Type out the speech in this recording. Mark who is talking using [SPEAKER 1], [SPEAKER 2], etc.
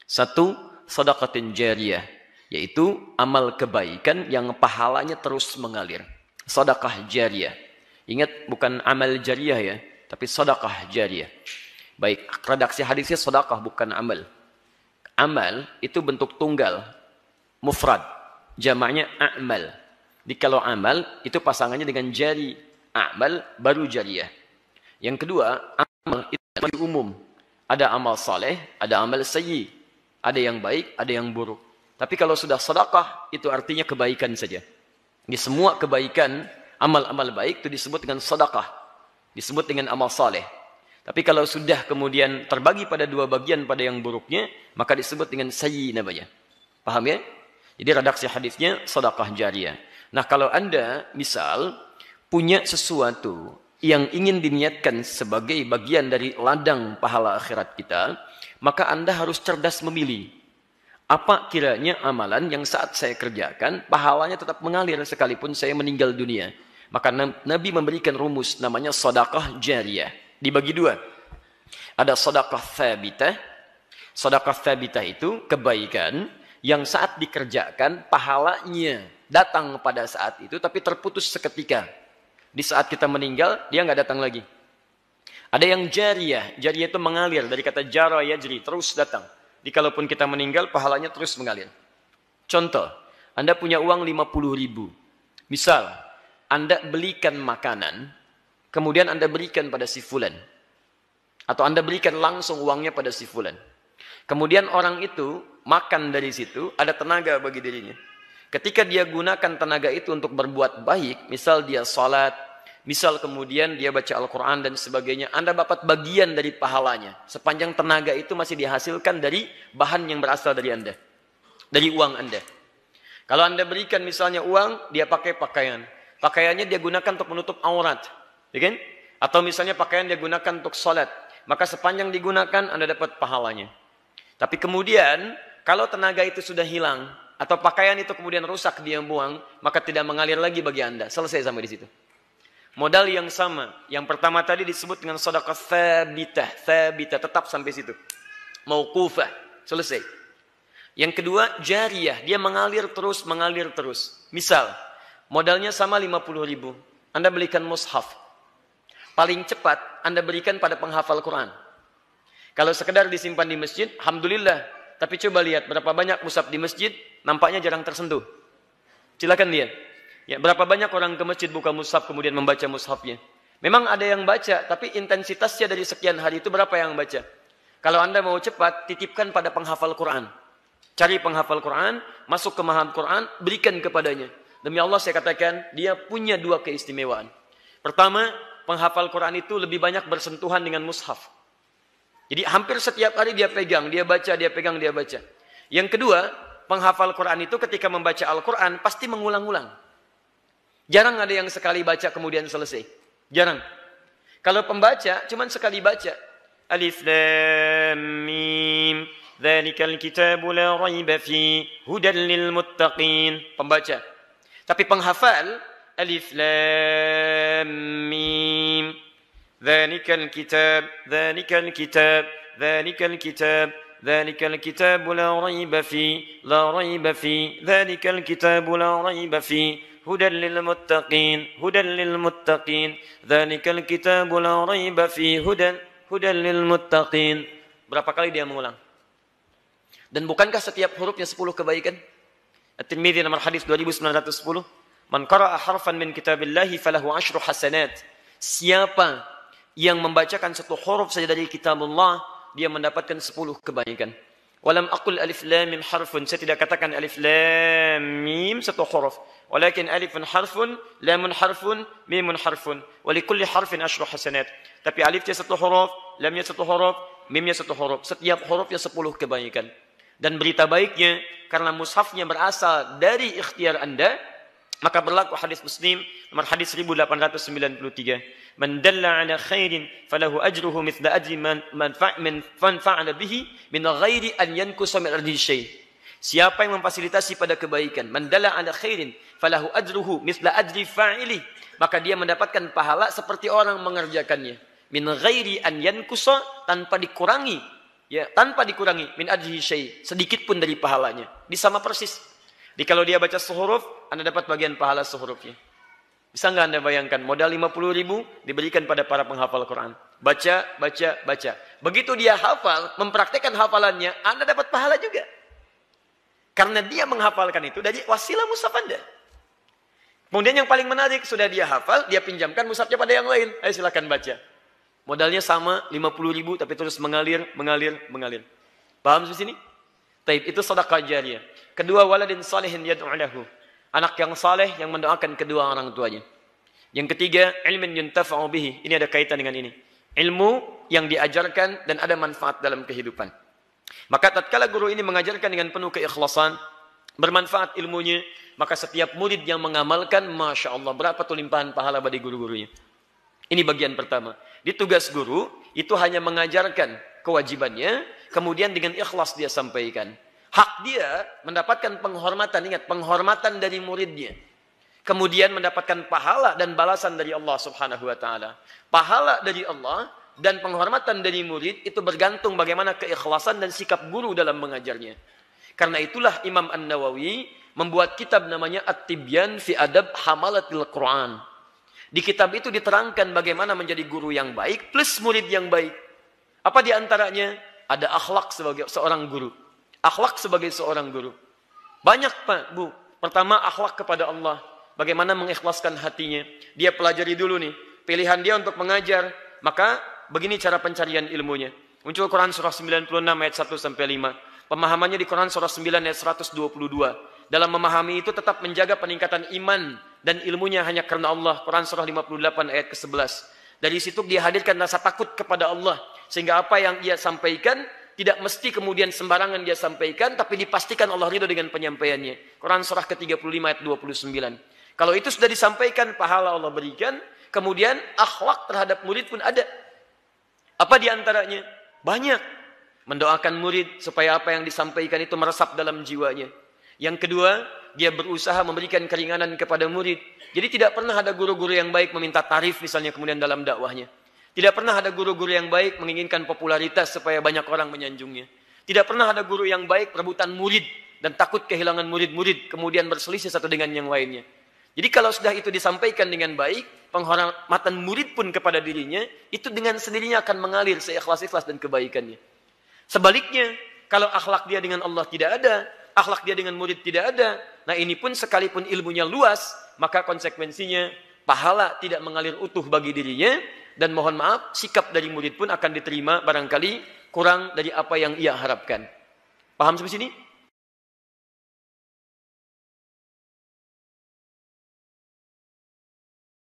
[SPEAKER 1] Satu, sedekatin jariyah, yaitu amal kebaikan yang pahalanya terus mengalir. Sedekah jariyah. Ingat, bukan amal jariyah ya, tapi sedekah jariyah. Baik, redaksi hadisnya sedekah bukan amal. Amal itu bentuk tunggal, mufrad, jamaknya a'mal. Jadi kalau amal itu pasangannya dengan jari, a'mal baru jariyah. Yang kedua, amal itu lebih umum. Ada amal saleh, ada amal sayyi. Ada yang baik, ada yang buruk. Tapi kalau sudah sedekah, itu artinya kebaikan saja. Di semua kebaikan, amal-amal baik itu disebut dengan sedekah. Disebut dengan amal saleh. Tapi kalau sudah kemudian terbagi pada dua bagian pada yang buruknya, maka disebut dengan sayyi namanya. Paham ya? Jadi redaksi hadisnya sedekah jariyah. Nah, kalau Anda misal punya sesuatu yang ingin diniatkan sebagai bagian dari ladang pahala akhirat kita, maka Anda harus cerdas memilih. Apa kiranya amalan yang saat saya kerjakan, pahalanya tetap mengalir sekalipun saya meninggal dunia. Maka Nabi memberikan rumus namanya sedekah jariyah. Dibagi dua. Ada sedekah tsabitah. Sedekah tsabitah itu kebaikan yang saat dikerjakan, pahalanya datang pada saat itu, tapi terputus seketika. Di saat kita meninggal, dia nggak datang lagi. Ada yang jariyah. Jariyah itu mengalir. Dari kata jara yajri, terus datang. Jadi kalaupun kita meninggal, pahalanya terus mengalir. Contoh, Anda punya uang 50.000. Misal, Anda belikan makanan, kemudian Anda berikan pada si fulan. Atau Anda berikan langsung uangnya pada si fulan. Kemudian orang itu makan dari situ, ada tenaga bagi dirinya. Ketika dia gunakan tenaga itu untuk berbuat baik, misal dia salat, misal kemudian dia baca Al-Quran dan sebagainya, Anda dapat bagian dari pahalanya. Sepanjang tenaga itu masih dihasilkan dari bahan yang berasal dari Anda. Dari uang Anda. Kalau Anda berikan misalnya uang, dia pakai pakaian. Pakaiannya dia gunakan untuk menutup aurat. Ya kan? Atau misalnya pakaian dia gunakan untuk salat. Maka sepanjang digunakan, Anda dapat pahalanya. Tapi kemudian, kalau tenaga itu sudah hilang, atau pakaian itu kemudian rusak, dia buang, maka tidak mengalir lagi bagi Anda. Selesai sampai di situ. Modal yang sama. Yang pertama tadi disebut dengan sedekah tsabitah. Tsabitah, tetap sampai situ. Mauqufah. Selesai. Yang kedua, jariyah. Dia mengalir terus, mengalir terus. Misal, modalnya sama 50.000. Anda belikan mushaf. Paling cepat, Anda berikan pada penghafal Quran. Kalau sekedar disimpan di masjid, alhamdulillah. Tapi coba lihat berapa banyak mushaf di masjid, nampaknya jarang tersentuh. Silakan lihat. Ya, berapa banyak orang ke masjid buka mushaf kemudian membaca mushafnya. Memang ada yang baca, tapi intensitasnya dari sekian hari itu berapa yang baca? Kalau Anda mau cepat, titipkan pada penghafal Quran. Cari penghafal Quran, masuk ke mahad Quran, berikan kepadanya. Demi Allah saya katakan, dia punya dua keistimewaan. Pertama, penghafal Quran itu lebih banyak bersentuhan dengan mushaf. Jadi hampir setiap hari dia pegang, dia baca, dia pegang, dia baca. Yang kedua, penghafal Quran itu ketika membaca Al-Quran pasti mengulang-ulang. Jarang ada yang sekali baca kemudian selesai. Jarang. Kalau pembaca cuma sekali baca. Alif Lam Mim. Dzalikal kitabu la raiba fi hudan lil muttaqin. Pembaca. Tapi penghafal Alif Lam Mim. Dzalikal kitab, dzalikal kitab, dzalikal kitab, dzalikal kitab la raiba fi, la raiba fi, dzalikal kitab la raiba fi, hudan lil muttaqin, hudan lil muttaqin, dzalikal kitab la raiba fi, hudan lil muttaqin. Berapa kali dia mengulang? Dan bukankah setiap hurufnya 10 kebaikan? At-Tirmidzi nomor hadis 2910. Man qara'a harfan min kitabillahi falahu 10 hasanat. Siapa yang membacakan satu huruf saja dari kitabullah, dia mendapatkan 10 kebaikan. Walam aqul alif lam mim harfun. Saya tidak katakan alif lam mim satu huruf. Walakin alifun harfun, lamun harfun, mimun harfun. Walikulli harfin 10 hasanat. Tapi alifnya satu huruf, lamnya satu huruf, mimnya satu huruf. Setiap hurufnya 10 kebaikan. Dan berita baiknya, karena mushafnya berasal dari ikhtiar Anda, maka berlaku hadis Muslim nomor hadis 1893. Man dalla ala khairin falahu ajruhu mithla ajri man fa'ala bihi min ghairi an yankusa min ardi syai'. Siapa yang memfasilitasi pada kebaikan, man dalla ala khairin falahu ajruhu mithla ajri fa'ili, maka dia mendapatkan pahala seperti orang mengerjakannya. Min ghairi an yankusa, tanpa dikurangi Ya, tanpa dikurangi min ajrihi syai, sedikit pun dari pahalanya. Sama persis. Jadi kalau dia baca sehuruf, Anda dapat bagian pahala sehurufnya. Bisa nggak Anda bayangkan, modal 50.000 diberikan pada para penghafal Quran. Baca, baca, baca. Begitu dia hafal, mempraktekkan hafalannya, Anda dapat pahala juga. Karena dia menghafalkan itu dari wasilah mushaf Anda. Kemudian yang paling menarik, sudah dia hafal, dia pinjamkan mushafnya pada yang lain. Ayo silakan baca. Modalnya sama, 50.000, tapi terus mengalir, mengalir, mengalir. Paham di sini? Taib, itu sedekah jariyah. Kedua, waladin salihin yad'u lahu. Anak yang saleh yang mendoakan kedua orang tuanya. Yang ketiga, ilmin yuntafa'u bihi. Ini ada kaitan dengan ini. Ilmu yang diajarkan dan ada manfaat dalam kehidupan. Maka tatkala guru ini mengajarkan dengan penuh keikhlasan, bermanfaat ilmunya, maka setiap murid yang mengamalkan, Masya Allah, berapa tuh limpahan pahala bagi guru-gurunya. Ini bagian pertama. Di tugas guru, itu hanya mengajarkan kewajibannya, kemudian dengan ikhlas dia sampaikan. Hak dia mendapatkan penghormatan, ingat, penghormatan dari muridnya. Kemudian mendapatkan pahala dan balasan dari Allah subhanahu wa ta'ala. Pahala dari Allah dan penghormatan dari murid itu bergantung bagaimana keikhlasan dan sikap guru dalam mengajarnya. Karena itulah Imam An-Nawawi membuat kitab namanya At-Tibyan fi Adab Hamalatil Quran. Di kitab itu diterangkan bagaimana menjadi guru yang baik plus murid yang baik. Apa di antaranya? Ada akhlak sebagai seorang guru. Akhlak sebagai seorang guru. Banyak Pak, Bu. Pertama, akhlak kepada Allah. Bagaimana mengikhlaskan hatinya. Dia pelajari dulu nih. Pilihan dia untuk mengajar. Maka begini cara pencarian ilmunya. Muncul Quran surah 96 ayat 1-5. Pemahamannya di Quran surah 9 ayat 122. Dalam memahami itu tetap menjaga peningkatan iman dan ilmunya hanya karena Allah. Quran surah 58 ayat ke-11. Dari situ dia hadirkan rasa takut kepada Allah. Sehingga apa yang ia sampaikan tidak mesti kemudian sembarangan dia sampaikan, tapi dipastikan Allah ridho dengan penyampaiannya. Quran surah ke-35 ayat 29. Kalau itu sudah disampaikan, pahala Allah berikan. Kemudian akhlak terhadap murid pun ada. Apa di antaranya? Banyak. Mendoakan murid supaya apa yang disampaikan itu meresap dalam jiwanya. Yang kedua, dia berusaha memberikan keringanan kepada murid. Jadi tidak pernah ada guru-guru yang baik meminta tarif misalnya kemudian dalam dakwahnya. Tidak pernah ada guru-guru yang baik menginginkan popularitas supaya banyak orang menyanjungnya. Tidak pernah ada guru yang baik rebutan murid dan takut kehilangan murid-murid kemudian berselisih satu dengan yang lainnya. Jadi kalau sudah itu disampaikan dengan baik, penghormatan murid pun kepada dirinya, itu dengan sendirinya akan mengalir seikhlas-ikhlas dan kebaikannya. Sebaliknya, kalau akhlak dia dengan Allah tidak ada, akhlak dia dengan murid tidak ada, nah ini pun sekalipun ilmunya luas, maka konsekuensinya pahala tidak mengalir utuh bagi dirinya, dan mohon maaf, sikap dari murid pun akan diterima barangkali kurang dari apa yang ia harapkan. Paham sampai sini?